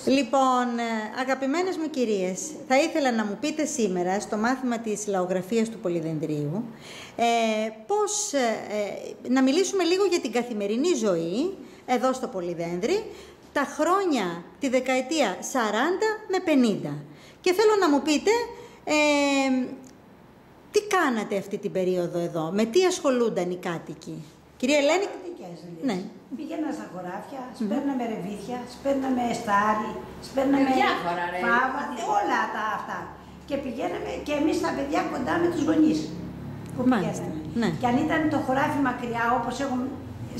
Λοιπόν, αγαπημένες μου κυρίες, θα ήθελα να μου πείτε σήμερα στο μάθημα της λαογραφίας του Πολυδενδρίου να μιλήσουμε λίγο για την καθημερινή ζωή εδώ στο Πολυδένδρη τα χρόνια, τη δεκαετία 40 με 50. Και θέλω να μου πείτε τι κάνατε αυτή την περίοδο εδώ, με τι ασχολούνταν οι κάτοικοι. Κυρία Ελένη. Ναι. Πήγαινα στα χωράφια, σπέρναμε ρεβίθια, σπέρναμε στάρι, σπέρναμε φάβα, όλα τα αυτά. Και πηγαίναμε και εμείς τα παιδιά κοντά με τους γονείς που πηγαίναμε. Ναι. Και αν ήταν το χωράφι μακριά, όπως έχουμε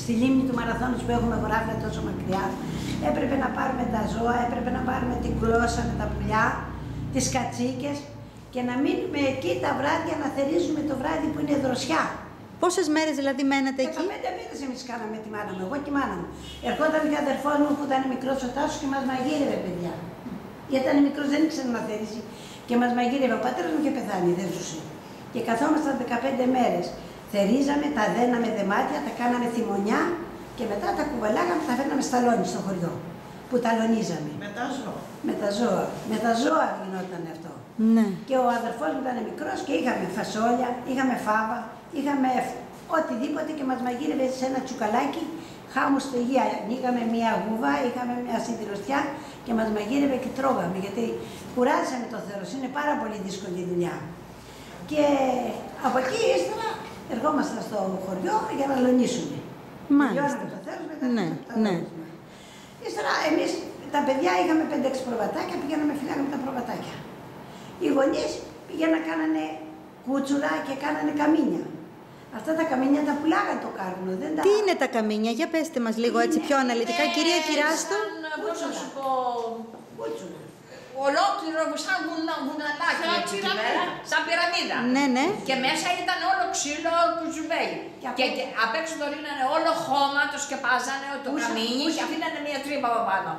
στη λίμνη του Μαραθώνος που έχουμε χωράφια τόσο μακριά, έπρεπε να πάρουμε τα ζώα, έπρεπε να πάρουμε την γλώσσα με τα πουλιά, τις κατσίκες και να μείνουμε εκεί τα βράδια να θερίζουμε το βράδυ που είναι δροσιά. Πόσες μέρες δηλαδή μένατε εκεί? 15 μέρες εμείς κάναμε τη μάνα μου, εγώ και η μάνα μου. Ερχόταν και ο αδερφός μου που ήταν μικρός ο Τάσος και μας μαγείρευε, παιδιά. Γιατί ήταν μικρός, δεν ήξερε να θερίζει και μας μαγείρευε. Ο πατέρας μου είχε πεθάνει, δεν ζούσε. Και καθόμασταν 15 μέρες. Θερίζαμε, τα δέναμε δεμάτια, τα κάναμε θυμονιά και μετά τα κουβαλάγαμε, τα φέρναμε στα λόνι στο χωριό. Που τα λονίζαμε. Με τα ζώα. Με τα ζώα. Με τα ζώα γινόταν αυτό. Ναι. Και ο αδερφός μου ήταν μικρός και είχαμε φασόλια, είχαμε φάβα, είχαμε οτιδήποτε και μας μαγείρευε σε ένα τσουκαλάκι χάμου στεγεία. Ανοίγαμε μία γούβα, είχαμε μία συντηροστιά και μας μαγείρευε και τρώγαμε γιατί κουράζαμε το θέρος, είναι πάρα πολύ δύσκολη η δουλειά. Και από εκεί ύστερα ερχόμασταν στο χωριό για να λονίσουμε. Μάλιστα. Το θέρος μετά ναι. Ύστερα εμείς τα παιδιά είχαμε 5-6 προβατάκια, πηγαίναμε φυλάγαμε τα προβατάκια. Οι γονείς πήγαιναν κάνανε κούτσουρα και κάνανε καμίνια. Αυτά τα καμίνια τα πουλάγαν το κάρβουνο. Τι είναι τα καμίνια, για πέστε μας λίγο έτσι πιο αναλυτικά. Κυρία Κυράστο. Πώς να σου πω, κούτσουρα. Ολόκληρο σαν βουναλάκι έτσι τη μέρα, σαν πυραμίδα. Ναι, ναι. Και μέσα ήταν όλο ξύλο κουζουβέι. Και απ' έξω το ρίχνανε όλο χώμα, το σκεπάζανε, το καμίνι και αφήνανε μια τρύπα από πάνω.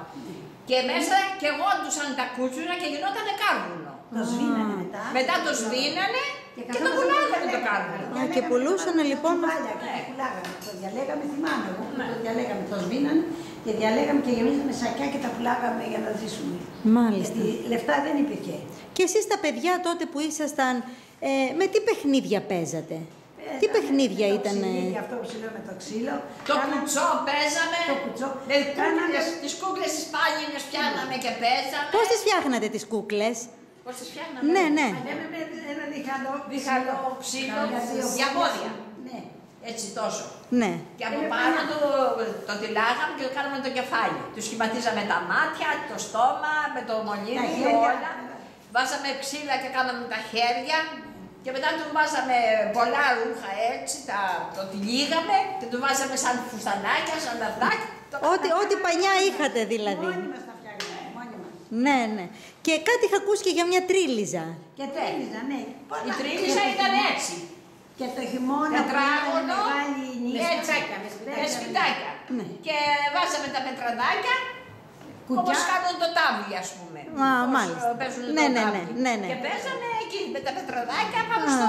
Και μέσα και γόντουσαν τα κούτσουρα και γινότανε κάρβουνο. Το σβήνανε μετά. Μετά το σβήνανε και το πουλάγανε το κάρβουνο. Και πουλούσαν λοιπόν. Και πουλάγανε. Το διαλέγαμε, θυμάμαι εγώ που το διαλέγαμε. Το σβήνανε και διαλέγαμε και γεμίζαμε σακιά και τα πουλάγαμε για να ζήσουμε. Μάλιστα. Γιατί λεφτά δεν υπήρχε. Και εσείς τα παιδιά τότε που ήσασταν, με τι παιχνίδια παίζατε? Τι παιχνίδια ήταν? Αυτό που σου λέω με το ξύλο. Το κουτσό παίζαμε. Το κουτσό. Τις κούκλες τις πάλινες πιάναμε και παίζαμε. Πώς τις φτιάχνατε τις κούκλες? Πώς τις φτιάχναμε? Ναι, ναι. Ανέβαμε ένα διχαλό ξύλο για πόδια. Ναι. Έτσι τόσο. Ναι. Και από πάνω το τυλάγαμε και το κάναμε το κεφάλι. Του σχηματίζαμε τα μάτια, το στόμα, με το μολύβι, όλα. Βάζαμε ξύλα και κάναμε τα χέρια. Και μετά του βάζαμε πολλά ρούχα έτσι, το τυλίγαμε και του βάζαμε σαν φουστανάκια, σαν λαδάκια. Ό,τι πανιά είχατε δηλαδή. Μόνοι μας τα φτιάχναμε, μόνοι μας. Ναι, ναι. Και κάτι είχα ακούσει και για μια τρίλιζα. Και τρίλιζα, ναι. Η τρίλιζα ήταν έτσι. Και το χειμώνα τετράγωνο, έτσι, με σπιτάκια. Και βάζαμε τα πετραδάκια, όπως κάνουν το τάβλι, ας πούμε. Μάλιστα. Ναι. Και παίζαμε εκεί με τα πετραδάκια πάνω στο...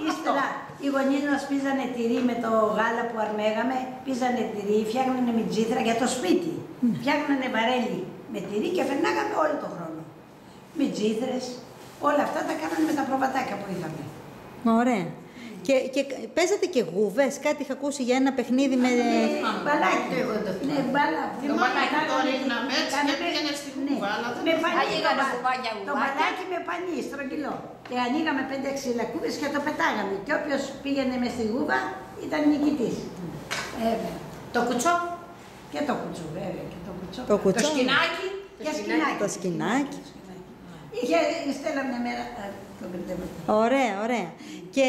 Ύστερα οι γονείς μας πίζανε τυρί με το γάλα που αρμέγαμε, πίζανε τυρί, φτιάχνανε μιτζήθρα για το σπίτι. Φτιάχνανε βαρέλι με τυρί και φερνάγαμε όλο τον χρόνο. Μιτζήθρες, όλα αυτά τα κάνανε με τα προβατάκια που είχαμε. Ωραία. Και παίζατε και γούβες, κάτι είχα ακούσει για ένα παιχνίδι με... Μπαλάκι. Ναι, μπάλα. Το μπαλάκι το ρίχναμε έτσι και πήγαινε στη γούβα. Με πανί, το μπαλάκι με πανί, στρογγυλό. Και ανοίγαμε 5-6 λακκούδες και το πετάγαμε. Και όποιος πήγαινε μες στη γούβα ήταν νικητής. Το κουτσό. Και το κουτσό, βέβαια. Το σκηνάκι. Το σκηνάκι. Στέλναμε μια μέρα. Ωραία, ωραία. Και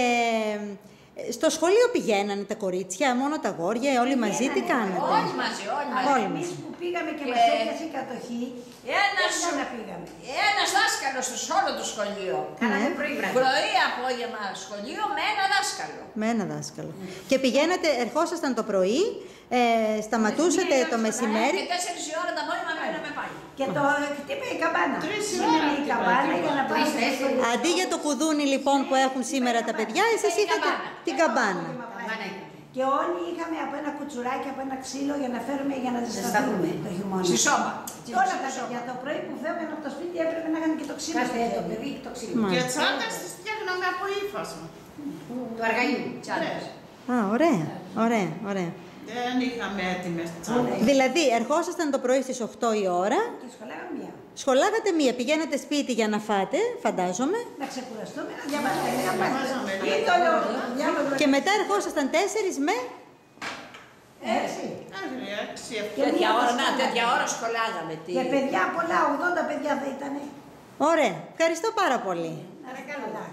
στο σχολείο πηγαίνανε τα κορίτσια, μόνο τα αγόρια, όλοι μαζί, τι κάνατε? Όλοι μαζί. Εμείς που πήγαμε και μας έπιασε η κατοχή, ένας δάσκαλος σε όλο το σχολείο. Κάναμε πρωί-βράδυ. Πρωί, απόγευμα σχολείο με ένα δάσκαλο. Με ένα δάσκαλο. Και πηγαίνατε, ερχόσασταν το πρωί, σταματούσατε το μεσημέρι. Και 4 η ώρα το απόγευμα μέναμε πάλι. Και το χτύπε η καμπάνα. 3 ώρα η καμπάνα για να πάμε στο σχολείο. Αντί για το κουδούνι λοιπόν που έχουν σήμερα τα παιδιά, εσείς είχατε την καμπάνα. Και όλοι είχαμε από ένα κουτσουράκι, από ένα ξύλο για να φέρουμε για να ζεσταθούμε το χειμώνα. Στη σώμα. Όλα τα παιδιά το πρωί που φεύγαν από το σπίτι έπρεπε να είχαν και το ξύλο. Κάθε το παιδί το ξύλο. Και τσάντες τις φτιάχναμε από ύφασμα. Του αργαλιού, τσάντες. Α, ωραία, ωραία, ωραία. Δεν είχαμε έτοιμες τσάντες. Δηλαδή, ερχόσασταν το πρωί στις 8 η ώρα. Και σχολάγαμε μία. Σχολάγατε μία, πηγαίνατε σπίτι για να φάτε, φαντάζομαι. Να ξεκουραστούμε, να διαβάζουμε μια Διαβάζαμε πάγια. Ή λίγο. το λέω. Και μετά ερχόσασταν 4 με. Έτσι. Έξι, Τέτοια ώρα σχολάγαμε. Και παιδιά πολλά, 80 παιδιά θα ήτανε. Ωραία, ευχαριστώ πάρα πολύ. Να είναι καλά.